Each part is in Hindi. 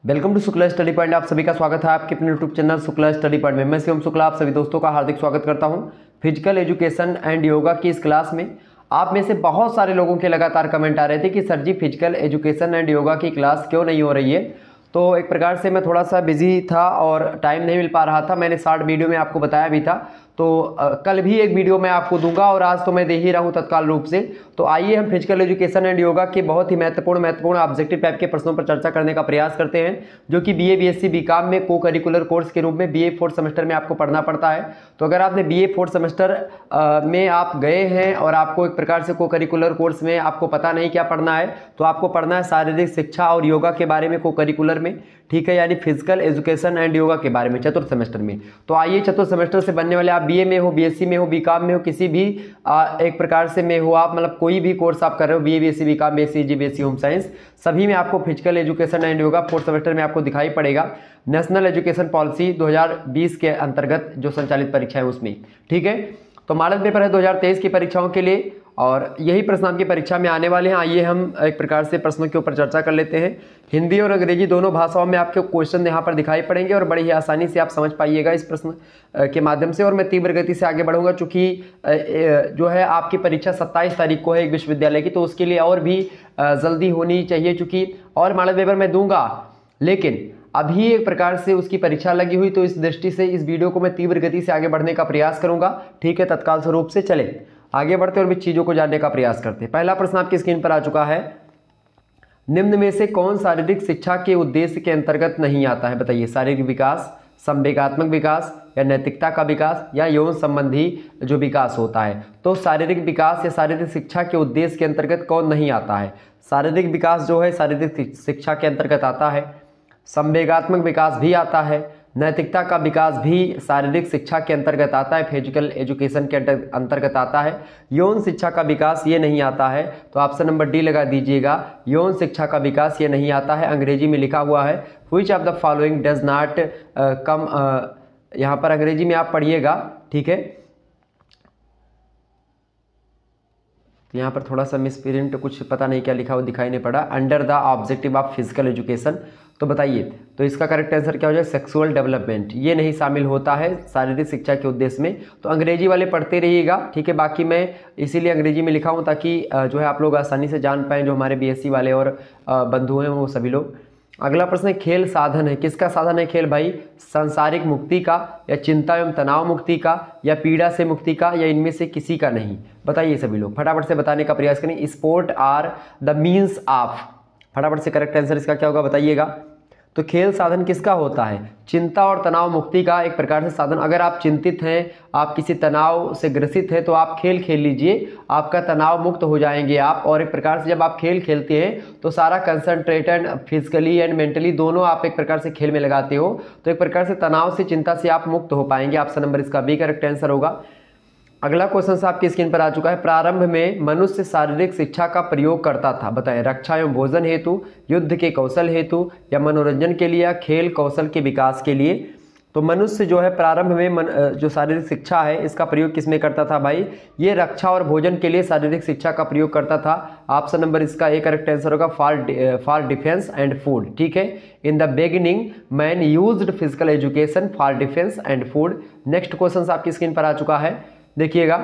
Welcome to Shukla study point. आप सभी का स्वागत है आपके अपने YouTube channel Shukla study point में। मैं शिवम शुक्ला आप सभी दोस्तों का हार्दिक स्वागत करता हूं फिजिकल एजुकेशन एंड योगा की इस क्लास में। आप में से बहुत सारे लोगों के लगातार कमेंट आ रहे थे कि sir ji physical education and yoga की क्लास क्यों नहीं हो रही है। तो एक प्रकार से मैं थोड़ा सा बिजी था और टाइम नहीं मिल पा रहा था। मैंने शॉर्ट वीडियो में आपको बताया भी था, तो कल भी एक वीडियो मैं आपको दूंगा और आज तो मैं दे ही रहा हूं तत्काल रूप से। तो आइए हम फिजिकल एजुकेशन एंड योगा के बहुत ही महत्वपूर्ण ऑब्जेक्टिव टाइप के प्रश्नों पर चर्चा करने का प्रयास करते हैं, जो कि बीए बीएससी बीकॉम में को करिकुलर कोर्स के रूप में बीए फोर्थ सेमेस्टर में आपको पढ़ना पड़ता है। तो अगर आपने बीए फोर्थ सेमेस्टर में आप गए हैं और आपको एक प्रकार से को करिकुलर कोर्स में आपको पता नहीं क्या पढ़ना है, तो आपको पढ़ना है शारीरिक शिक्षा और योगा के बारे में को करिकुलर में, ठीक है, यानी फिजिकल एजुकेशन एंड योगा के बारे में चतुर्थ सेमेस्टर में। तो आइए चतुर्थ सेमेस्टर से बनने वाले, आप बीए में हो, बीएससी में हो, बीकॉम में हो, किसी भी एक प्रकार से में हो आप, मतलब कोई भी कोर्स आप कर रहे हो, बीए बीएससी बीकॉम बीएससी जी बीएससी होम साइंस, सभी में आपको physical education and yoga fourth semester में आपको दिखाई पड़ेगा नेशनल एजुकेशन पॉलिसी 2020 के अंतर्गत जो संचालित परीक्षा है उसमें, ठीक है। तो मॉडल पेपर है 2023 की परीक्षाओं के लिए और यही प्रश्न आपकी परीक्षा में आने वाले हैं। आइए हम एक प्रकार से प्रश्नों के ऊपर चर्चा कर लेते हैं। हिंदी और अंग्रेजी दोनों भाषाओं में आपके क्वेश्चन यहाँ पर दिखाई पड़ेंगे और बड़ी ही आसानी से आप समझ पाइएगा इस प्रश्न के माध्यम से। और मैं तीव्र गति से आगे बढ़ूंगा, चूंकि जो है आपकी परीक्षा 27 तारीख को है एक विश्वविद्यालय की, तो उसके लिए और भी जल्दी होनी चाहिए, चूंकि और मॉडल पेपर मैं दूंगा लेकिन अभी एक प्रकार से उसकी परीक्षा लगी हुई, तो इस दृष्टि से इस वीडियो को मैं तीव्र गति से आगे बढ़ने का प्रयास करूंगा, ठीक है, तत्काल स्वरूप से। चले आगे बढ़ते और भी चीजों को जानने का प्रयास करते हैं। पहला प्रश्न आपकी स्क्रीन पर आ चुका है, निम्न में से कौन शारीरिक शिक्षा के उद्देश्य के अंतर्गत नहीं आता है? बताइए। शारीरिक विकास, संवेगात्मक विकास, या नैतिकता का विकास, या यौन संबंधी जो विकास होता है। तो शारीरिक विकास या शारीरिक शिक्षा के उद्देश्य के अंतर्गत कौन नहीं आता है? शारीरिक विकास जो है शारीरिक शिक्षा के अंतर्गत आता है, संवेगात्मक विकास भी आता है, नैतिकता का विकास भी शारीरिक शिक्षा के अंतर्गत आता है, फिजिकल एजुकेशन के अंतर्गत आता है। यौन शिक्षा का विकास ये नहीं आता है, तो ऑप्शन नंबर डी लगा दीजिएगा, यौन शिक्षा का विकास ये नहीं आता है। अंग्रेजी में लिखा हुआ है which of the following does not come, यहाँ पर अंग्रेजी में आप पढ़िएगा, ठीक है। यहाँ पर थोड़ा सा मिसप्रिंट, कुछ पता नहीं क्या लिखा हुआ दिखाई नहीं पड़ा, under the objective of physical education. तो बताइए, तो इसका करेक्ट आंसर क्या हो जाए? सेक्सुअल डेवलपमेंट, ये नहीं शामिल होता है शारीरिक शिक्षा के उद्देश्य में। तो अंग्रेजी वाले पढ़ते रहिएगा, ठीक है। बाकी मैं इसीलिए अंग्रेजी में लिखा हूँ ताकि जो है आप लोग आसानी से जान पाएँ, जो हमारे बीएससी वाले और बंधु हैं वो सभी लोग। अगला प्रश्न है, खेल साधन है, किसका साधन है खेल भाई? सांसारिक मुक्ति का, या चिंता एवं तनाव मुक्ति का, या पीड़ा से मुक्ति का, या इनमें से किसी का नहीं? बताइए सभी लोग, फटाफट से बताने का प्रयास करें। Sport are the means of, फटाफट से करेक्ट आंसर इसका क्या होगा बताइएगा। तो खेल साधन किसका होता है? चिंता और तनाव मुक्ति का एक प्रकार से साधन। अगर आप चिंतित हैं, आप किसी तनाव से ग्रसित हैं, तो आप खेल खेल लीजिए, आपका तनाव मुक्त हो जाएंगे आप। और एक प्रकार से जब आप खेल खेलते हैं तो सारा कंसंट्रेटेड फिजिकली एंड मेंटली दोनों आप एक प्रकार से खेल में लगाते हो, तो एक प्रकार से तनाव से चिंता से आप मुक्त हो पाएंगे। ऑप्शन नंबर इसका बी करेक्ट आंसर होगा। अगला क्वेश्चन आपकी स्क्रीन पर आ चुका है, प्रारंभ में मनुष्य शारीरिक शिक्षा का प्रयोग करता था, बताएं। रक्षा एवं भोजन हेतु, युद्ध के कौशल हेतु, या मनोरंजन के लिए, या खेल कौशल के विकास के लिए? तो मनुष्य जो है प्रारंभ में जो शारीरिक शिक्षा है इसका प्रयोग किस में करता था भाई? ये रक्षा और भोजन के लिए शारीरिक शिक्षा का प्रयोग करता था। ऑप्शन नंबर इसका ए करेक्ट आंसर होगा, फॉर डिफेंस एंड फूड, ठीक है। In the beginning man used physical education for defence and food. Next question आपकी स्क्रीन पर आ चुका है, देखिएगा।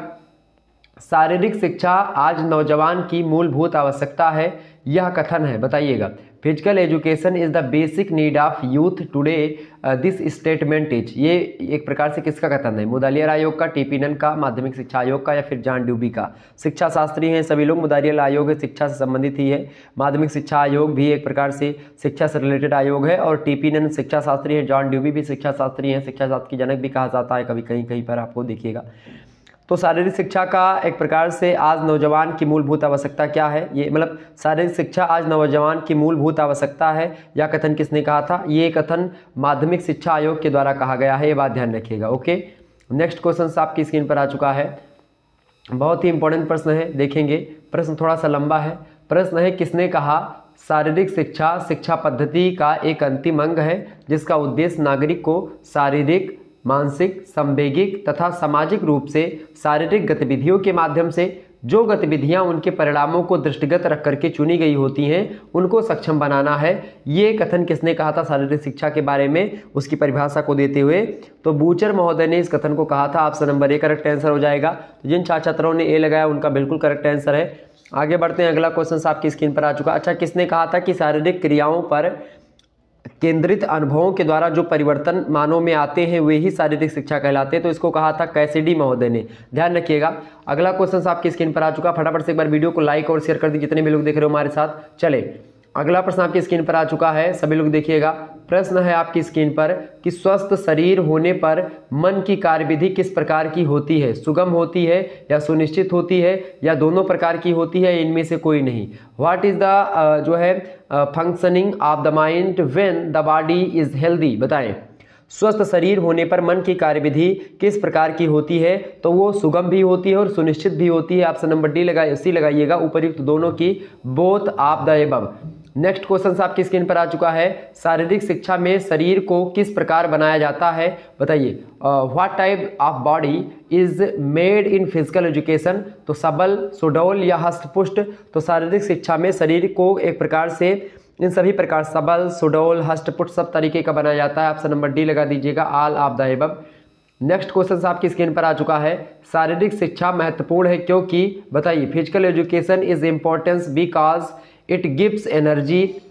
शारीरिक शिक्षा आज नौजवान की मूलभूत आवश्यकता है, यह कथन है, बताइएगा। Physical education is the basic need of youth today, this statement is, ये एक प्रकार से किसका कथन है? मुदालियर आयोग का, टीपी नन का, माध्यमिक शिक्षा आयोग का, या फिर जॉन ड्यूबी का? शिक्षा शास्त्री हैं सभी लोग। मुदालियर आयोग है शिक्षा से संबंधित ही है, माध्यमिक शिक्षा आयोग भी एक प्रकार से शिक्षा से रिलेटेड आयोग है, और टीपी नन शिक्षा शास्त्री है, जॉन ड्यूबी भी शिक्षा शास्त्री हैं, शिक्षा शास्त्र की जनक भी कहा जाता है कभी कहीं कहीं पर, आपको देखिएगा। तो शारीरिक शिक्षा का एक प्रकार से आज नौजवान की मूलभूत आवश्यकता क्या है? ये मतलब शारीरिक शिक्षा आज नौजवान की मूलभूत आवश्यकता है, यह कथन किसने कहा था? ये कथन माध्यमिक शिक्षा आयोग के द्वारा कहा गया है, ये बात ध्यान रखिएगा, ओके। नेक्स्ट क्वेश्चन आपकी स्क्रीन पर आ चुका है, बहुत ही इंपॉर्टेंट प्रश्न है, देखेंगे। प्रश्न थोड़ा सा लंबा है। प्रश्न है, किसने कहा शारीरिक शिक्षा शिक्षा पद्धति का एक अंतिम अंग है जिसका उद्देश्य नागरिक को शारीरिक, मानसिक, संवेगिक तथा सामाजिक रूप से शारीरिक गतिविधियों के माध्यम से जो गतिविधियां उनके परिणामों को दृष्टिगत रख करके चुनी गई होती हैं उनको सक्षम बनाना है। ये कथन किसने कहा था शारीरिक शिक्षा के बारे में, उसकी परिभाषा को देते हुए? तो बूचर महोदय ने इस कथन को कहा था। Option number A correct answer हो जाएगा। तो जिन छात्र छात्राओं ने ए लगाया उनका बिल्कुल करेक्ट आंसर है। आगे बढ़ते हैं, अगला क्वेश्चन आपकी स्क्रीन पर आ चुका। अच्छा, किसने कहा था कि शारीरिक क्रियाओं पर केंद्रित अनुभवों के द्वारा जो परिवर्तन मानव में आते हैं वे ही शारीरिक शिक्षा कहलाते हैं? तो इसको कहा था कैसिडी महोदय ने। ध्यान रखिएगा। अगला क्वेश्चन आपकी स्क्रीन पर आ चुका। फटाफट से एक बार वीडियो को लाइक और शेयर कर दी जितने भी लोग देख रहे हो हमारे साथ। चले, अगला प्रश्न आपकी स्क्रीन पर आ चुका है, सभी लोग देखिएगा। प्रश्न है आपकी स्क्रीन पर कि स्वस्थ शरीर होने पर मन की कार्यविधि किस प्रकार की होती है? सुगम होती है या सुनिश्चित होती है या दोनों प्रकार की होती है, इनमें से कोई नहीं? व्हाट इज द जो है functioning of the mind when the body is healthy? बताएं। स्वस्थ शरीर होने पर मन की कार्यविधि किस प्रकार की होती है? तो वो सुगम भी होती है और सुनिश्चित भी होती है। ऑप्शन नंबर सी लगाइएगा, उपयुक्त दोनों की, both of the above. Next question आपकी स्क्रीन पर आ चुका है। शारीरिक शिक्षा में शरीर को किस प्रकार बनाया जाता है? बताइए। What type of body is made in physical education? तो सबल, सुडौल या हष्टपुष्ट? तो शारीरिक शिक्षा में शरीर को एक प्रकार से, इन सभी प्रकार, सबल, सुडौल, हष्टपुष्ट सब तरीके का बनाया जाता है। ऑप्शन नंबर डी लगा दीजिएगा, all of the above. Next question आपकी स्क्रीन पर आ चुका है। शारीरिक शिक्षा महत्वपूर्ण है क्योंकि? बताइए। Physical education is importance because it gives energy,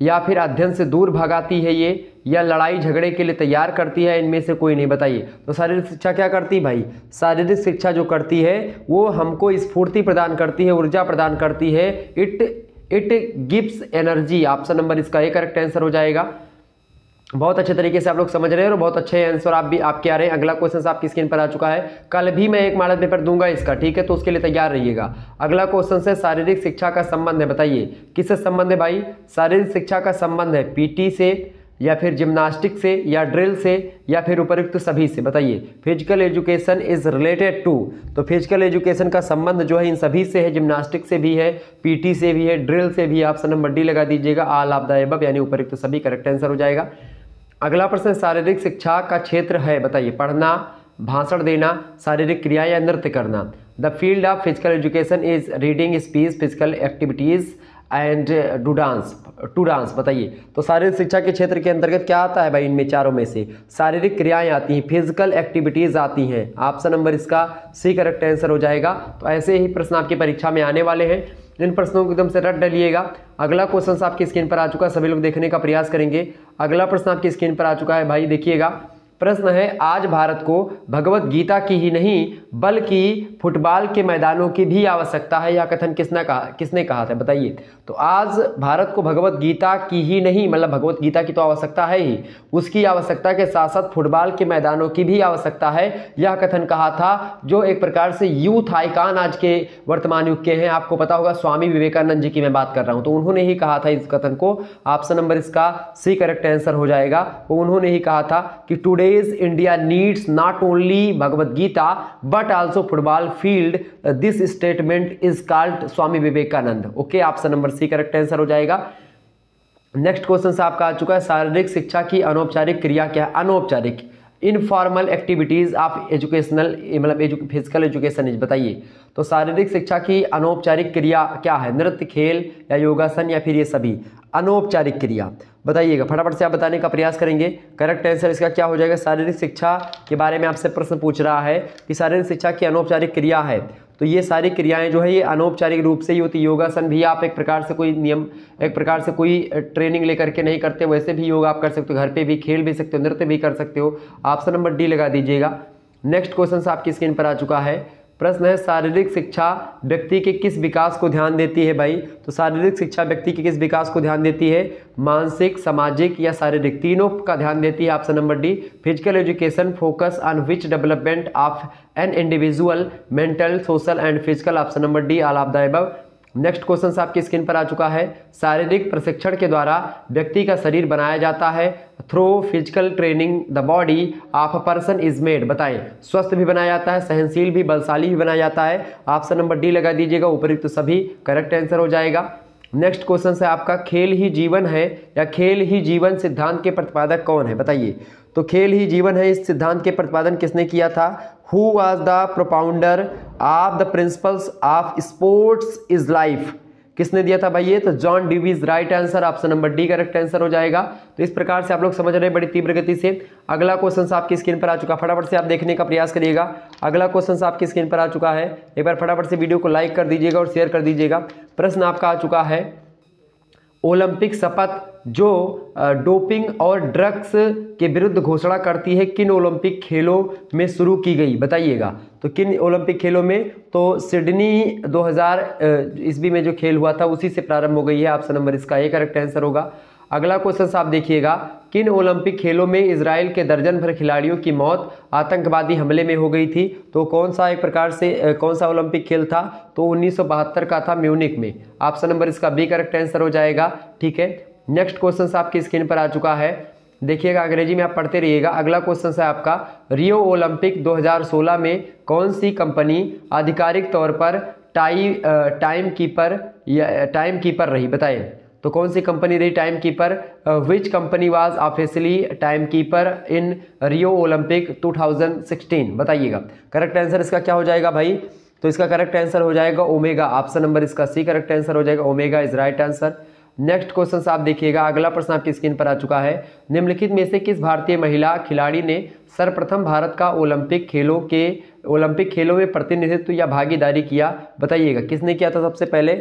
या फिर अध्ययन से दूर भगाती है ये, या लड़ाई झगड़े के लिए तैयार करती है, इनमें से कोई नहीं? बताइए। तो शारीरिक शिक्षा क्या करती है भाई? शारीरिक शिक्षा जो करती है वो हमको स्फूर्ति प्रदान करती है, ऊर्जा प्रदान करती है। It gives energy. Option number इसका ए करेक्ट आंसर हो जाएगा। बहुत अच्छे तरीके से आप लोग समझ रहे हैं और बहुत अच्छे आंसर आपके आ रहे हैं। अगला क्वेश्चन आपकी स्क्रीन पर आ चुका है। कल भी मैं एक मॉडल पेपर दूंगा इसका, ठीक है, तो उसके लिए तैयार रहिएगा। अगला क्वेश्चन से शारीरिक शिक्षा का संबंध है। बताइए किससे संबंध है भाई? शारीरिक शिक्षा का संबंध है पीटी से, या फिर जिम्नास्टिक से, या ड्रिल से, या फिर उपयुक्त सभी से? बताइए। Physical education is related to, तो फिजिकल एजुकेशन का संबंध जो है इन सभी से है, जिम्नास्टिक से भी है, पीटी से भी है, ड्रिल से भी है। ऑप्शन नंबर डी लगा दीजिएगा, ऑल ऑफ द एबव, यानी उपयुक्त सभी करेक्ट आंसर हो जाएगा। अगला प्रश्न शारीरिक शिक्षा का क्षेत्र है। बताइए। पढ़ना, भाषण देना, शारीरिक क्रिया या नृत्य करना? The field of physical education is reading, speech, physical activities and to dance. बताइए। तो शारीरिक शिक्षा के क्षेत्र के अंतर्गत क्या आता है भाई? इनमें चारों में से शारीरिक क्रियाएं आती हैं, फिजिकल एक्टिविटीज आती हैं। ऑप्शन नंबर इसका सी करेक्ट आंसर हो जाएगा। तो ऐसे ही प्रश्न आपकी परीक्षा में आने वाले हैं, इन प्रश्नों को एकदम से रट डालिएगा। अगला क्वेश्चन आपकी स्क्रीन पर आ चुका है, सभी लोग देखने का प्रयास करेंगे। अगला प्रश्न आपकी स्क्रीन पर आ चुका है भाई, देखिएगा। प्रश्न है, आज भारत को भगवत गीता की ही नहीं बल्कि फुटबॉल के मैदानों की भी आवश्यकता है, यह कथन किसने कहा था? बताइए। तो आज भारत को भगवत गीता की ही नहीं, मतलब भगवत गीता की तो आवश्यकता है ही, उसकी आवश्यकता के साथ साथ फुटबॉल के मैदानों की भी आवश्यकता है, यह कथन कहा था जो एक प्रकार से यूथ आइकॉन आज के वर्तमान युग के हैं। आपको पता होगा स्वामी विवेकानंद जी की मैं बात कर रहा हूं, तो उन्होंने ही कहा था इस कथन को। ऑप्शन नंबर इसका सी करेक्ट आंसर हो जाएगा। वो उन्होंने ही कहा था कि today's India needs not only Bhagavad Gita but also football field, this statement is called Swami Vivekananda. Okay, option number C correct answer हो जाएगा। नेक्स्ट क्वेश्चन आपका आ चुका है, शारीरिक शिक्षा की अनौपचारिक क्रिया क्या है? अनौपचारिक, इनफॉर्मल एक्टिविटीज ऑफ एजुकेशनल, मतलब फिजिकल एजुकेशन इज। बताइए। तो शारीरिक शिक्षा की अनौपचारिक क्रिया क्या है? नृत्य, खेल या योगासन, या फिर ये सभी? अनौपचारिक क्रिया बताइएगा, फटाफट से आप बताने का प्रयास करेंगे। करेक्ट आंसर इसका क्या हो जाएगा? शारीरिक शिक्षा के बारे में आपसे प्रश्न पूछ रहा है कि शारीरिक शिक्षा की अनौपचारिक क्रिया है, तो ये सारी क्रियाएं जो है ये अनौपचारिक रूप से ही होती है। योगासन भी आप एक प्रकार से कोई नियम, एक प्रकार से कोई ट्रेनिंग लेकर के नहीं करते, वैसे भी योग आप कर सकते हो, घर पे भी खेल भी सकते हो, नृत्य भी कर सकते हो। ऑप्शन नंबर डी लगा दीजिएगा। नेक्स्ट क्वेश्चन आपकी स्क्रीन पर आ चुका है। प्रश्न है, शारीरिक शिक्षा व्यक्ति के किस विकास को ध्यान देती है भाई? तो शारीरिक शिक्षा व्यक्ति के किस विकास को ध्यान देती है? मानसिक, सामाजिक या शारीरिक, तीनों का ध्यान देती है। Option number D. Physical education focus on which development of an individual, mental, social and physical. Option number D, all of the above. Next question आपकी स्क्रीन पर आ चुका है। शारीरिक प्रशिक्षण के द्वारा व्यक्ति का शरीर बनाया जाता है। Through physical training the body of a person is made. बताएं। स्वस्थ भी बनाया जाता है, सहनशील भी, बलशाली भी बनाया जाता है। ऑप्शन नंबर डी लगा दीजिएगा, उपयुक्त सभी करेक्ट आंसर हो जाएगा। नेक्स्ट क्वेश्चन है आपका, खेल ही जीवन है या खेल ही जीवन सिद्धांत के प्रतिपादक कौन है, बताइए। तो खेल ही जीवन है इस सिद्धांत के प्रतिपादन किसने किया था? Who was the propounder of the principles of sports is life, किसने दिया था भाई ये? तो John Dewey, right answer, option number D correct answer हो जाएगा। तो इस प्रकार से आप लोग समझ रहे हैं बड़ी तीव्र गति से। अगला क्वेश्चन आपकी स्क्रीन पर आ चुका, फटाफट से आप देखने का प्रयास करिएगा। अगला क्वेश्चन आपकी स्क्रीन पर आ चुका है, एक बार फटाफट से वीडियो को लाइक कर दीजिएगा और शेयर कर दीजिएगा। प्रश्न आपका आ चुका है, ओलंपिक शपथ जो डोपिंग और ड्रग्स के विरुद्ध घोषणा करती है किन ओलंपिक खेलों में शुरू की गई, बताइएगा। तो किन ओलंपिक खेलों में? तो सिडनी 2000 ईस्वी में जो खेल हुआ था उसी से प्रारंभ हो गई है, ऑप्शन नंबर इसका ए करेक्ट आंसर होगा। अगला क्वेश्चन आप देखिएगा, किन ओलंपिक खेलों में इजराइल के दर्जन भर खिलाड़ियों की मौत आतंकवादी हमले में हो गई थी? तो कौन सा एक प्रकार से कौन सा ओलंपिक खेल था? तो 1972 का था, म्यूनिक में, ऑप्शन नंबर इसका बी करेक्ट आंसर हो जाएगा। ठीक है, नेक्स्ट क्वेश्चन आपकी स्क्रीन पर आ चुका है, देखिएगा अंग्रेजी में आप पढ़ते रहिएगा। अगला क्वेश्चन है आपका, रियो ओलंपिक 2016 में कौन सी कंपनी आधिकारिक तौर पर टाइम कीपर रही, बताइए। तो कौन सी कंपनी रही time keeper? Which company was officially time keeper in Rio Olympic 2016, बताइएगा। करेक्ट आंसर इसका क्या हो जाएगा भाई? तो इसका करेक्ट आंसर हो जाएगा ओमेगा, ऑप्शन नंबर इसका सी करेक्ट आंसर हो जाएगा, omega is right answer. Next question आप देखिएगा, अगला प्रश्न आपकी स्क्रीन पर आ चुका है, निम्नलिखित में से किस भारतीय महिला खिलाड़ी ने सर्वप्रथम भारत का ओलंपिक खेलों में प्रतिनिधित्व या भागीदारी किया, बताइएगा। किसने किया था सबसे पहले?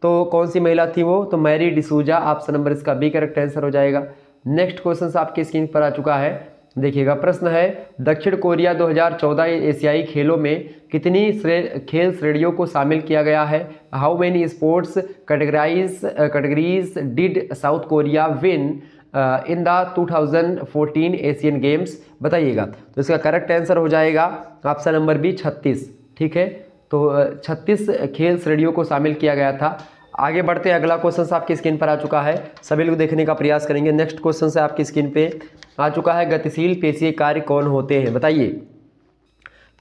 तो कौन सी महिला थी वो? तो मैरी डिसूजा, ऑप्शन नंबर इसका बी करेक्ट आंसर हो जाएगा। नेक्स्ट क्वेश्चन आपकी स्क्रीन पर आ चुका है, देखिएगा। प्रश्न है, दक्षिण कोरिया 2014 एशियाई खेलों में कितनी खेल श्रेणियों को शामिल किया गया है? How many sports categories did south Korea win in the 2014 Asian games, बताइएगा। तो इसका करेक्ट आंसर हो जाएगा ऑप्शन नंबर बी 36। ठीक है, तो 36 खेल श्रेणियों को शामिल किया गया था। आगे बढ़ते हैं, अगला क्वेश्चन आपकी स्क्रीन पर आ चुका है, सभी लोग देखने का प्रयास करेंगे। नेक्स्ट क्वेश्चन से आपकी स्क्रीन पे आ चुका है, गतिशील पेशीय कार्य कौन होते हैं, बताइए।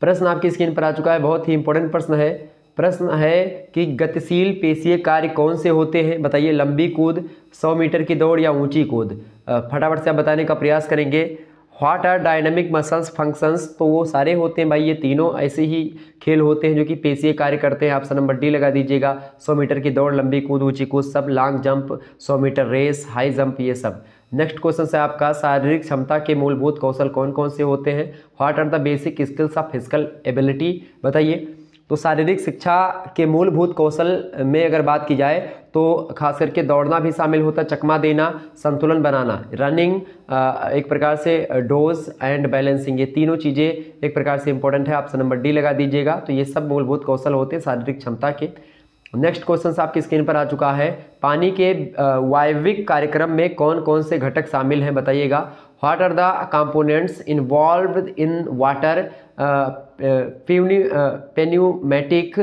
प्रश्न आपकी स्क्रीन पर आ चुका है, बहुत ही इंपॉर्टेंट प्रश्न है। प्रश्न है कि गतिशील पेशीय कार्य कौन से होते हैं, बताइए। लंबी कूद, 100 मीटर की दौड़ या ऊंची कूद, फटाफट से आप बताने का प्रयास करेंगे। What are dynamic muscles functions, तो वो सारे होते हैं भाई, ये तीनों ऐसे ही खेल होते हैं जो कि पेशीय कार्य करते हैं, ऑप्शन नंबर डी लगा दीजिएगा। 100 मीटर की दौड़, लंबी कूद, ऊंची कूद, सब, long jump, 100 metre race, high jump, ये सब। नेक्स्ट क्वेश्चन है आपका, शारीरिक क्षमता के मूलभूत कौशल कौन कौन से होते हैं? What are the basic skills of physical ability, बताइए। तो शारीरिक शिक्षा के मूलभूत कौशल में अगर बात की जाए तो खास करके दौड़ना भी शामिल होता है, चकमा देना, संतुलन बनाना, रनिंग, एक प्रकार से डोज एंड बैलेंसिंग, ये तीनों चीज़ें एक प्रकार से इंपॉर्टेंट है, ऑप्शन नंबर डी लगा दीजिएगा। तो ये सब मूलभूत कौशल होते हैं शारीरिक क्षमता के। नेक्स्ट क्वेश्चन आपकी स्क्रीन पर आ चुका है, पानी के वायविक कार्यक्रम में कौन कौन से घटक शामिल हैं, बताइएगा। What are the components involved in water pneumatic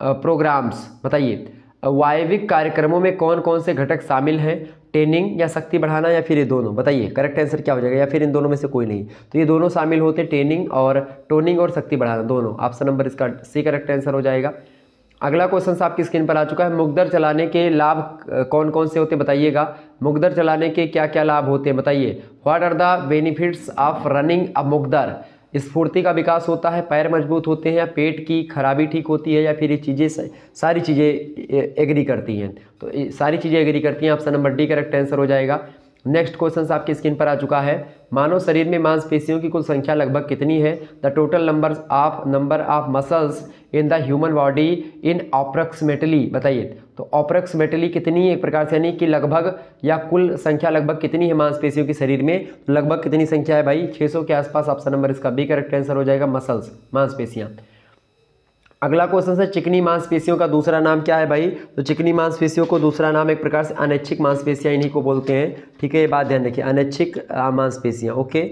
programmes, बताइए। वायविक कार्यक्रमों में कौन कौन से घटक शामिल हैं? ट्रेनिंग या शक्ति बढ़ाना या फिर ये दोनों, बताइए। करेक्ट आंसर क्या हो जाएगा? या फिर इन दोनों में से कोई नहीं, तो ये दोनों शामिल होते हैं, ट्रेनिंग और टोनिंग और शक्ति बढ़ाना दोनों, ऑप्शन नंबर इसका सी करेक्ट आंसर हो जाएगा। अगला क्वेश्चन आपकी स्क्रीन पर आ चुका है, मुगदर चलाने के लाभ कौन कौन से होते हैं, बताइएगा। मुगदर चलाने के क्या क्या लाभ होते हैं, बताइए। What are the benefits of running a mugdar? स्फूर्ति का विकास होता है, पैर मजबूत होते हैं, या पेट की खराबी ठीक होती है, या फिर ये चीज़ें सारी चीज़ें एग्री करती हैं? तो सारी चीज़ें एग्री करती हैं, option number D correct answer हो जाएगा। नेक्स्ट क्वेश्चन आपकी स्क्रीन पर आ चुका है, मानव शरीर में मांसपेशियों की कुल संख्या लगभग कितनी है? The total number of muscles in the human body in approximately, बताइए। तो अप्रॉक्सीमेटली कितनी, एक प्रकार से यानी कि लगभग, या कुल संख्या लगभग कितनी है मांसपेशियों की शरीर में? तो लगभग कितनी संख्या है भाई? 600 के आसपास, ऑप्शन नंबर इसका बी करेक्ट आंसर हो जाएगा, मसल्स, मांसपेशियाँ। अगला क्वेश्चन है, चिकनी मांसपेशियों का दूसरा नाम क्या है भाई? तो चिकनी मांसपेशियों को दूसरा नाम एक प्रकार से अनैच्छिक मांसपेशियां इन्हीं को बोलते हैं। ठीक है, ये बात ध्यान रखिए, अनैच्छिक मांसपेशियां। ओके,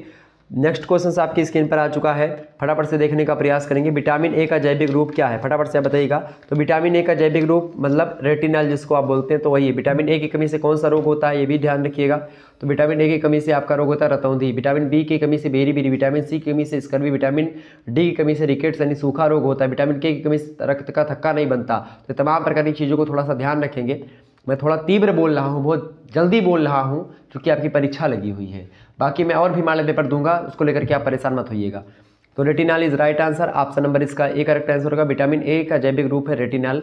नेक्स्ट क्वेश्चन आपकी स्क्रीन पर आ चुका है, फटाफट से देखने का प्रयास करेंगे। विटामिन ए का जैविक रूप क्या है, फटाफट से आप बताइएगा। तो विटामिन ए का जैविक रूप मतलब रेटिनल जिसको आप बोलते हैं, तो वही है। विटामिन ए की कमी से कौन सा रोग होता है, ये भी ध्यान रखिएगा। तो विटामिन ए की कमी से आपका रोग होता है रतौंधी, विटामिन बी की कमी से बेरी, विटामिन सी की कमी से स्कर्वी, विटामिन डी की कमी से रिकेट्स यानी सूखा रोग होता है, विटामिन के की कमी से रक्त का थक्का नहीं बनता। तो तमाम प्रकार की चीज़ों को थोड़ा सा ध्यान रखेंगे। मैं थोड़ा तीव्र बोल रहा हूँ, बहुत जल्दी बोल रहा हूँ, क्योंकि आपकी परीक्षा लगी हुई है। बाकी मैं और भी मॉडल पेपर दूंगा, उसको लेकर के आप परेशान मत होइएगा। तो retinal is right answer, option number इसका ए करेक्ट आंसर होगा। विटामिन ए का जैविक रूप है रेटिनल।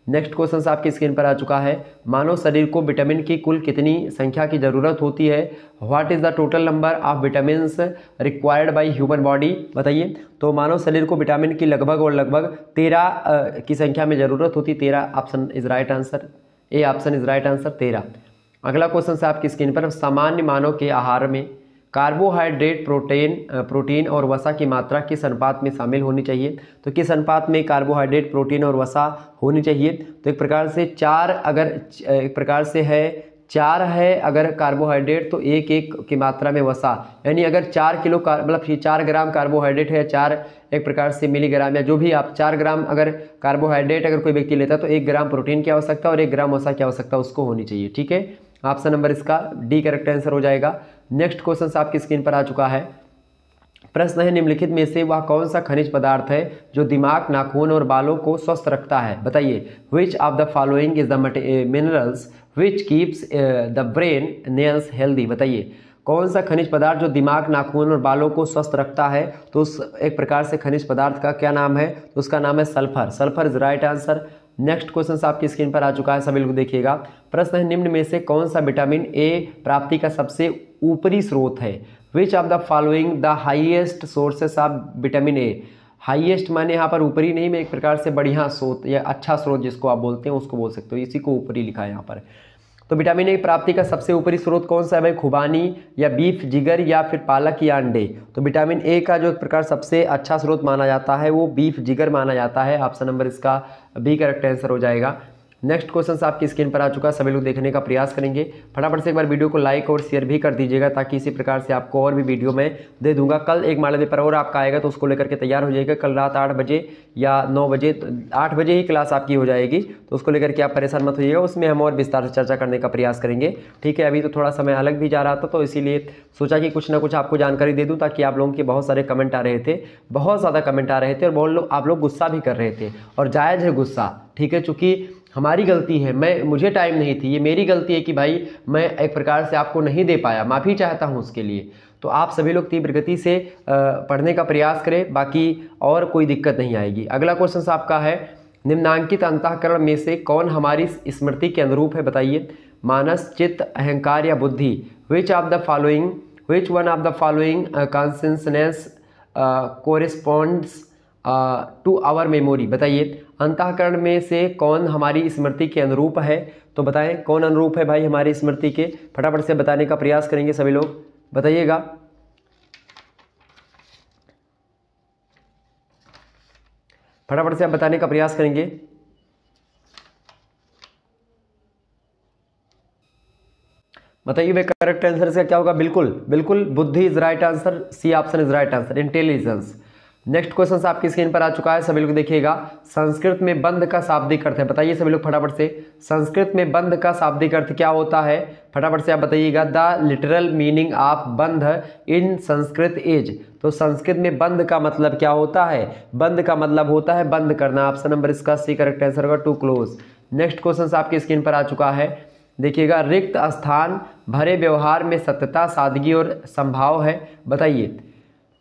नेक्स्ट क्वेश्चन आपकी स्क्रीन पर आ चुका है, मानव शरीर को विटामिन की कुल कितनी संख्या की जरूरत होती है। What is the total number of vitamins required by human body, बताइए। तो मानव शरीर को विटामिन की लगभग और लगभग 13 की संख्या में जरूरत होती है। 13 option is right answer, A option is right answer 13। अगला क्वेश्चन से आपकी स्क्रीन पर, सामान्य मानव के आहार में कार्बोहाइड्रेट, प्रोटीन और वसा की मात्रा किस अनुपात में शामिल होनी चाहिए। तो किस अनुपात में कार्बोहाइड्रेट, प्रोटीन और वसा होनी चाहिए। तो एक प्रकार से 4 अगर एक प्रकार से है 4 है अगर कार्बोहाइड्रेट, तो 1 की मात्रा में वसा, यानी अगर 4 किलो मतलब 4 ग्राम कार्बोहाइड्रेट है, 4 एक प्रकार से मिलीग्राम या जो भी आप 4 ग्राम अगर कार्बोहाइड्रेट अगर कोई व्यक्ति लेता है, तो 1 ग्राम प्रोटीन की आवश्यकता और 1 ग्राम वसा की आवश्यकता उसको होनी चाहिए। ठीक है, ऑप्शन नंबर इसका डी करेक्ट आंसर हो जाएगा। नेक्स्ट क्वेश्चन आपकी स्क्रीन पर आ चुका है, प्रश्न है निम्नलिखित में से वह कौन सा खनिज पदार्थ है जो दिमाग, नाखून और बालों को स्वस्थ रखता है, बताइए। Which of the following is the minerals which keeps the brain nails healthy, बताइए। कौन सा खनिज पदार्थ जो दिमाग, नाखून और बालों को स्वस्थ रखता है, तो उस एक प्रकार से खनिज पदार्थ का क्या नाम है, तो उसका नाम है sulphur. Sulphur is right answer. Next question आपकी स्क्रीन पर आ चुका है, सभी लोग देखिएगा। प्रश्न है निम्न में से कौन सा विटामिन ए प्राप्ति का सबसे ऊपरी स्रोत है। Which of the following the highest sources of vitamin A. Highest माने यहाँ पर ऊपरी नहीं, मैं एक प्रकार से बढ़िया स्रोत या अच्छा स्रोत जिसको आप बोलते हैं उसको बोल सकते हो, इसी को ऊपरी लिखा है यहाँ पर। तो विटामिन ए प्राप्ति का सबसे ऊपरी स्रोत कौन सा है भाई, खुबानी या बीफ, जिगर या फिर पालक या अंडे। तो विटामिन ए का जो एक प्रकार सबसे अच्छा स्रोत माना जाता है वो बीफ, जिगर माना जाता है। ऑप्शन नंबर इसका बी करेक्ट आंसर हो जाएगा। नेक्स्ट क्वेश्चन आपकी स्क्रीन पर आ चुका है, सभी लोग देखने का प्रयास करेंगे। फटाफट से एक बार वीडियो को लाइक और शेयर भी कर दीजिएगा, ताकि इसी प्रकार से आपको और भी वीडियो में दे दूंगा। कल एक मॉडल पेपर और आपका आएगा, तो उसको लेकर के तैयार हो जाएगा। कल रात 8 बजे या 9 बजे, 8 बजे ही क्लास आपकी हो जाएगी, तो उसको लेकर के आप परेशान मत होइएगा। उसमें हम और विस्तार से चर्चा करने का प्रयास करेंगे। ठीक है, अभी तो थोड़ा समय अलग भी जा रहा था, तो इसीलिए सोचा कि कुछ ना कुछ आपको जानकारी दे दूँ, ताकि आप लोगों के बहुत सारे कमेंट आ रहे थे, बहुत ज़्यादा कमेंट आ रहे थे, और बहुत लोग आप लोग गुस्सा भी कर रहे थे, और जायज़ है गुस्सा। ठीक है, चूँकि हमारी गलती है, मुझे टाइम नहीं थी, ये मेरी गलती है कि भाई मैं एक प्रकार से आपको नहीं दे पाया, माफ़ी चाहता हूँ उसके लिए। तो आप सभी लोग तीव्र गति से पढ़ने का प्रयास करें, बाकी और कोई दिक्कत नहीं आएगी। अगला क्वेश्चन आपका है, निम्नांकित अंतःकरण में से कौन हमारी स्मृति के अनुरूप है, बताइए। मानस, चित्त, अहंकार या बुद्धि। Which one of the following consciousness corresponds to our memory, बताइए। अंतःकरण में से कौन हमारी स्मृति के अनुरूप है, तो बताएं कौन अनुरूप है भाई हमारी स्मृति के। फटाफट से बताने का प्रयास करेंगे, सभी लोग बताइएगा। फटाफट से आप बताने का प्रयास करेंगे। बताइए भाई करेक्ट आंसर इसका क्या होगा। बिल्कुल बुद्धि is right answer, C option is right answer, intelligence. Next question आपकी स्क्रीन पर आ चुका है, सभी लोग देखिएगा। संस्कृत में बंध का शाब्दिक अर्थ है, बताइए सभी लोग फटाफट से। संस्कृत में बंध का शाब्दिक अर्थ क्या होता है, फटाफट से आप बताइएगा। द लिटरल मीनिंग ऑफ बंध इन संस्कृत इज। तो संस्कृत में बंध का मतलब क्या होता है, बंध का मतलब होता है बंद करना। ऑप्शन नंबर इसका सी करेक्ट आंसर होगा, टू क्लोज। नेक्स्ट क्वेश्चन आपकी स्क्रीन पर आ चुका है, देखिएगा। रिक्त स्थान भरे व्यवहार में सत्यता, सादगी और संभाव है, बताइए।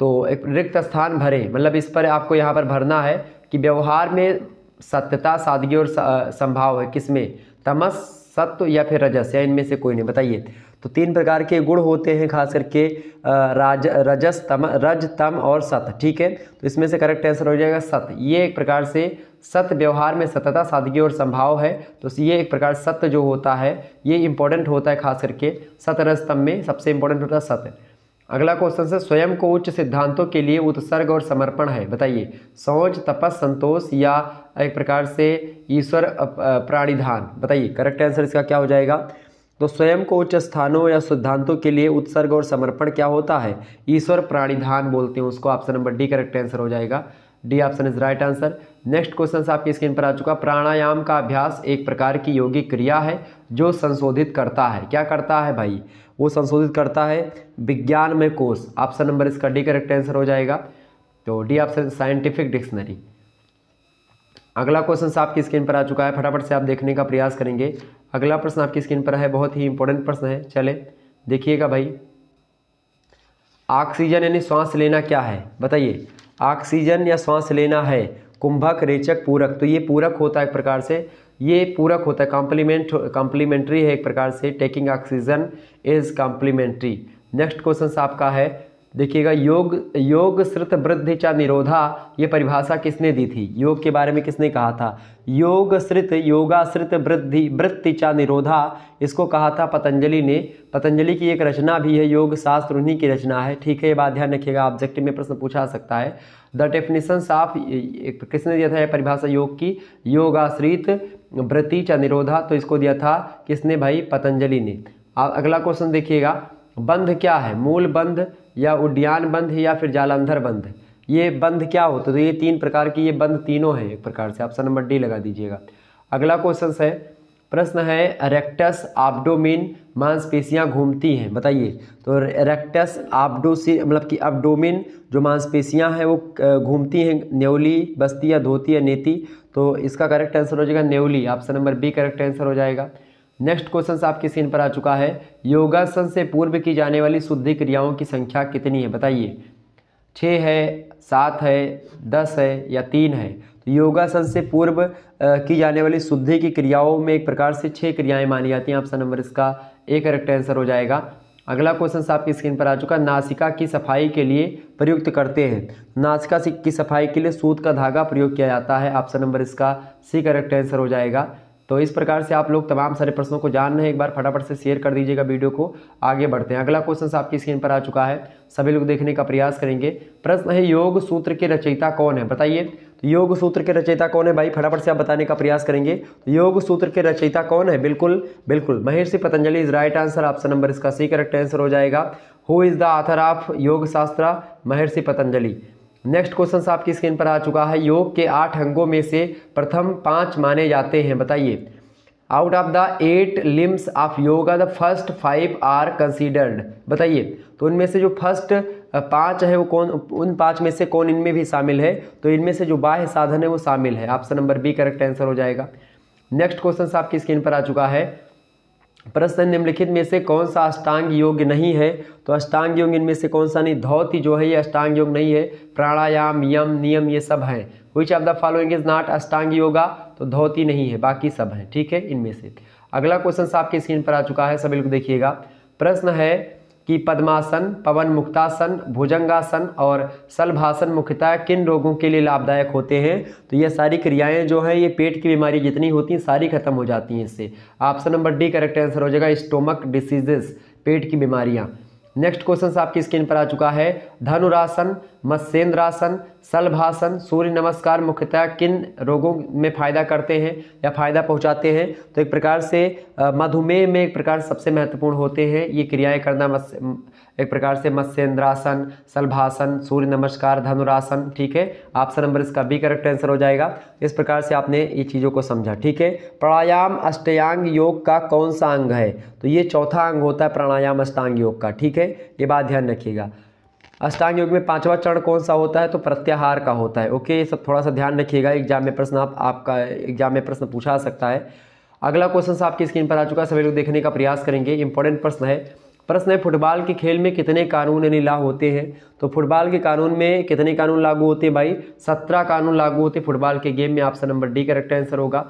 तो एक रिक्त स्थान भरे मतलब इस पर आपको यहाँ पर भरना है कि व्यवहार में सत्यता, सादगी और संभाव है, किसमें, तमस, सत्व या फिर रजस, या इनमें से कोई नहीं, बताइए। तो 3 प्रकार के गुण होते हैं, खास करके रजस, रज, तम और सत। ठीक है, तो इसमें से करेक्ट आंसर हो जाएगा सत्य। ये एक प्रकार से सत्य, व्यवहार में सत्यता, सादगी और संभाव है, तो ये एक प्रकार सत्य जो होता है ये इंपॉर्टेंट होता है, खास करके सत्य रज तम में सबसे इंपॉर्टेंट होता है सत्य। अगला क्वेश्चन से, स्वयं को उच्च सिद्धांतों के लिए उत्सर्ग और समर्पण है, बताइए। शौच, तपस, संतोष या एक प्रकार से ईश्वर प्राणिधान, बताइए। करेक्ट आंसर इसका क्या हो जाएगा। तो स्वयं को उच्च स्थानों या सिद्धांतों के लिए उत्सर्ग और समर्पण क्या होता है? ईश्वर प्राणिधान बोलते हैं उसको। Option number D correct answer हो जाएगा। D option is right answer. Next question आपकी स्क्रीन पर आ चुका। प्राणायाम का अभ्यास एक प्रकार की योगिक क्रिया है जो संशोधित करता है, क्या करता है भाई? वो संशोधित करता है विज्ञानमय कोश। ऑप्शन नंबर इसका डी करेक्ट आंसर हो जाएगा। तो डी ऑप्शन साइंटिफिक डिक्शनरी। अगला क्वेश्चन आपकी स्क्रीन पर आ चुका है, फटाफट से आप देखने का प्रयास करेंगे। अगला प्रश्न आपकी स्क्रीन पर है, बहुत ही इंपॉर्टेंट प्रश्न है, चले देखिएगा भाई। ऑक्सीजन यानी श्वास लेना क्या है बताइए? ऑक्सीजन या श्वास लेना है कुंभक, रेचक, पूरक। तो ये पूरक होता है एक प्रकार से, ये पूरक होता है, कॉम्प्लीमेंट्री है एक प्रकार से। Taking oxygen is complementary. Next question आपका है, देखिएगा। योग श्रुत वृद्धि चा निरोधा, ये परिभाषा किसने दी थी? योग के बारे में किसने कहा था? योगाश्रित वृत्ति चा निरोधा, इसको कहा था पतंजलि ने। पतंजलि की एक रचना भी है, योग शास्त्र उन्हीं की रचना है, ठीक है। ये बात ध्यान रखिएगा, ऑब्जेक्टिव में प्रश्न पूछा सकता है। द डेफिनेशंस ऑफ, किसने दिया था यह परिभाषा योग की? योगाश्रित वृत्ति चा निरोधा, तो इसको दिया था किसने भाई? पतंजलि ने। अगला क्वेश्चन देखिएगा, बंध क्या है? मूल बंध या उड्डयन बंध या फिर जालंधर बंध? ये बंध क्या होता है? तो ये तीन प्रकार की, ये बंध तीनों हैं एक प्रकार से। ऑप्शन नंबर डी लगा दीजिएगा। अगला क्वेश्चन है, प्रश्न है रेक्टस एब्डोमेन, मांसपेशियां घूमती हैं बताइए। तो रेक्टस एब्डोसी मतलब कि एब्डोमेन जो मांसपेशियां हैं वो घूमती हैं, न्योली, बस्ती या धोती या नेति। तो इसका करेक्ट आंसर हो जाएगा न्योली। Option number B correct answer हो जाएगा। नेक्स्ट क्वेश्चन आपकी स्क्रीन पर आ चुका है, योगासन से पूर्व की जाने वाली शुद्धि क्रियाओं की संख्या कितनी है बताइए? 6 है, 7 है, 10 है या 3 है? तो योगासन से पूर्व की जाने वाली शुद्धि की क्रियाओं में एक प्रकार से 6 क्रियाएं मानी जाती हैं। ऑप्शन नंबर इसका ए करेक्ट आंसर हो जाएगा। अगला क्वेश्चन आपकी स्क्रीन पर आ चुका, नासिका की सफाई के लिए प्रयुक्त करते हैं। नासिका की सफाई के लिए सूत का धागा प्रयोग किया जाता है। ऑप्शन नंबर इसका सी करेक्ट आंसर हो जाएगा। तो इस प्रकार से आप लोग तमाम सारे प्रश्नों को जान रहे हैं, एक बार फटाफट से शेयर कर दीजिएगा वीडियो को, आगे बढ़ते हैं। अगला क्वेश्चन आपकी स्क्रीन पर आ चुका है, सभी लोग देखने का प्रयास करेंगे। प्रश्न है, योग सूत्र के रचयिता कौन है बताइए? तो योग सूत्र के रचयिता कौन है भाई? फटाफट से आप बताने का प्रयास करेंगे। तो योग सूत्र के रचयिता कौन है? बिल्कुल बिल्कुल महर्षि Patanjali is right answer. Option number इसका सी करेक्ट आंसर हो जाएगा। Who is the author of योग शास्त्र? महर्षि पतंजलि। नेक्स्ट क्वेश्चन आपकी स्क्रीन पर आ चुका है, योग के 8 अंगों में से प्रथम 5 माने जाते हैं बताइए। Out of the 8 limbs of yoga the first 5 are considered बताइए। तो उनमें से जो फर्स्ट 5 है वो कौन, उन 5 में से कौन इनमें भी शामिल है? तो इनमें से जो बाह्य साधन है वो शामिल है। Option number B correct answer हो जाएगा। नेक्स्ट क्वेश्चन आपकी स्क्रीन पर आ चुका है, प्रश्न निम्नलिखित में से कौन सा अष्टांग योग नहीं है? तो अष्टांग योग इनमें से कौन सा नहीं? धौति जो है ये अष्टांग योग नहीं है। प्राणायाम, यम, नियम ये सब हैं। Which of the following is not अष्टांग योगा? तो धौति नहीं है, बाकी सब हैं, ठीक है इनमें से। अगला क्वेश्चन आपकी स्क्रीन पर आ चुका है, सभी लोग देखिएगा। प्रश्न है कि पद्मासन, पवन मुक्तासन, भुजंगासन और शलभासन मुख्यतः किन रोगों के लिए लाभदायक होते हैं? तो ये सारी क्रियाएं जो हैं ये पेट की बीमारी जितनी होती हैं सारी खत्म हो जाती हैं इससे। Option number D correct answer हो जाएगा, स्टोमक डिसीजेस, पेट की बीमारियां। नेक्स्ट क्वेश्चन आपकी स्क्रीन पर आ चुका है, धनुरासन, मत्स्येंद्रासन, शलभासन, सूर्य नमस्कार मुख्यतः किन रोगों में फायदा करते हैं या फायदा पहुंचाते हैं? तो एक प्रकार से मधुमेह में एक प्रकार सबसे महत्वपूर्ण होते हैं ये क्रियाएं करना। एक प्रकार से मत्स्येंद्रासन, शलभासन, सूर्य नमस्कार, धनुरासन, ठीक है। ऑप्शन नंबर इसका बी करेक्ट आंसर हो जाएगा। इस प्रकार से आपने ये चीज़ों को समझा, ठीक है। प्राणायाम अष्टांग योग का कौन सा अंग है? तो ये चौथा अंग होता है प्राणायाम अष्टांग योग का, ठीक है। ये बात ध्यान रखिएगा। अष्टांग योग में 5वां चरण कौन सा होता है? तो प्रत्याहार का होता है, ओके। ये सब थोड़ा सा ध्यान रखिएगा, एग्जाम में प्रश्न आपका एग्जाम में प्रश्न पूछा सकता है। अगला क्वेश्चन आपकी स्क्रीन पर आ चुका है, सभी लोग देखने का प्रयास करेंगे। इंपॉर्टेंट प्रश्न है, प्रश्न है फुटबॉल के खेल में कितने कानून यानी लॉ होते हैं? तो फुटबॉल के कानून में कितने कानून लागू होते हैं भाई? 17 कानून लागू होते हैं फुटबॉल के गेम में। Option number D correct answer होगा।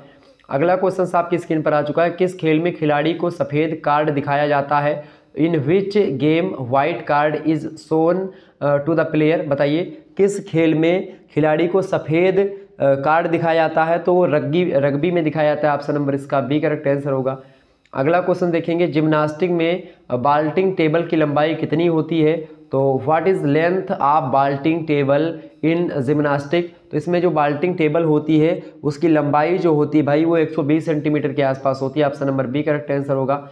अगला क्वेश्चन आपकी स्क्रीन पर आ चुका है, किस खेल में खिलाड़ी को सफ़ेद कार्ड दिखाया जाता है? In which game white card is shown to the player? बताइए किस खेल में खिलाड़ी को सफ़ेद कार्ड दिखाया जाता है? तो वो रग्बी में दिखाया जाता है। ऑप्शन नंबर इसका बी करेक्ट आंसर होगा। अगला क्वेश्चन देखेंगे, जिम्नास्टिक में बाल्टिंग टेबल की लंबाई कितनी होती है? तो what is length of vaulting table in gymnastic? तो इसमें जो बाल्टिंग टेबल होती है उसकी लंबाई जो होती है भाई वो 120 सेंटीमीटर के आसपास होती है। Option number B correct answer होगा।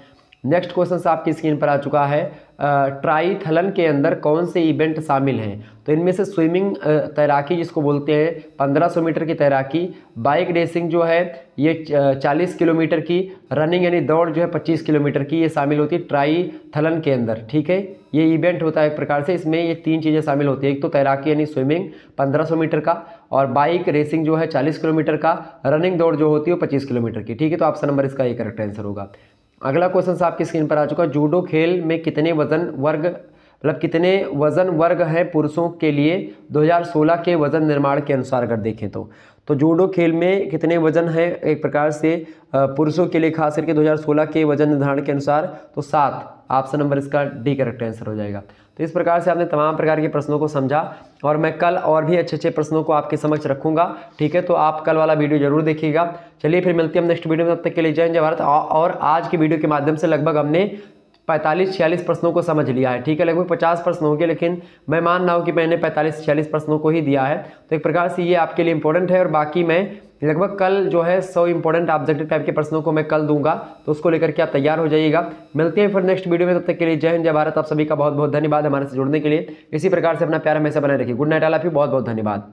नेक्स्ट क्वेश्चन आपकी स्क्रीन पर आ चुका है, ट्राइथलन के अंदर कौन से इवेंट शामिल हैं? तो इनमें से स्विमिंग तैराकी जिसको बोलते हैं 1500 मीटर की तैराकी, बाइक रेसिंग जो है ये 40 किलोमीटर की, रनिंग यानी दौड़ जो है 25 किलोमीटर की, ये शामिल होती है ट्राइथलन के अंदर। ठीक है, ये इवेंट होता है एक प्रकार से, इसमें ये 3 चीज़ें शामिल होती है। एक तो तैराकी यानी स्विमिंग 1500 मीटर का, और बाइक रेसिंग जो है 40 किलोमीटर का, रनिंग दौड़ जो होती है वो 25 किलोमीटर की। ठीक है, तो ऑप्शन नंबर इसका ये करेक्ट आंसर होगा। अगला क्वेश्चन आपकी स्क्रीन पर आ चुका है, जूडो खेल में कितने वजन वर्ग मतलब कितने वजन वर्ग हैं पुरुषों के लिए 2016 के वजन निर्माण के अनुसार? अगर देखें तो जूडो खेल में कितने वजन हैं एक प्रकार से पुरुषों के लिए खास करके 2016 के वजन निर्धारण के अनुसार? तो 7, ऑप्शन नंबर इसका डी करेक्ट आंसर हो जाएगा। तो इस प्रकार से आपने तमाम प्रकार के प्रश्नों को समझा, और मैं कल और भी अच्छे अच्छे प्रश्नों को आपके समक्ष रखूंगा। ठीक है, तो आप कल वाला वीडियो जरूर देखिएगा। चलिए फिर मिलते हैं हम नेक्स्ट वीडियो में, तब तक के लिए जय हिंद जय भारत। और आज की वीडियो के माध्यम से लगभग हमने 45-46 प्रश्नों को समझ लिया है। ठीक है, लगभग 50 प्रश्न होंगे, लेकिन मैं मान रहा हूँ कि मैंने 45-46 प्रश्नों को ही दिया है। तो एक प्रकार से ये आपके लिए इंपॉर्टेंट है, और बाकी मैं लगभग कल जो है 100 इंपॉर्टेंट ऑब्जेक्टिव टाइप के प्रश्नों को मैं कल दूंगा, तो उसको लेकर के आप तैयार हो जाइएगा। मिलते हैं फिर नेक्स्ट वीडियो में, तब तक के लिए जय हिंद जय भारत। आप सभी का बहुत बहुत धन्यवाद हमारे से जुड़ने के लिए। इसी प्रकार से अपना प्यार हमेशा बनाए रखिए। Good night, all of you, बहुत बहुत धन्यवाद।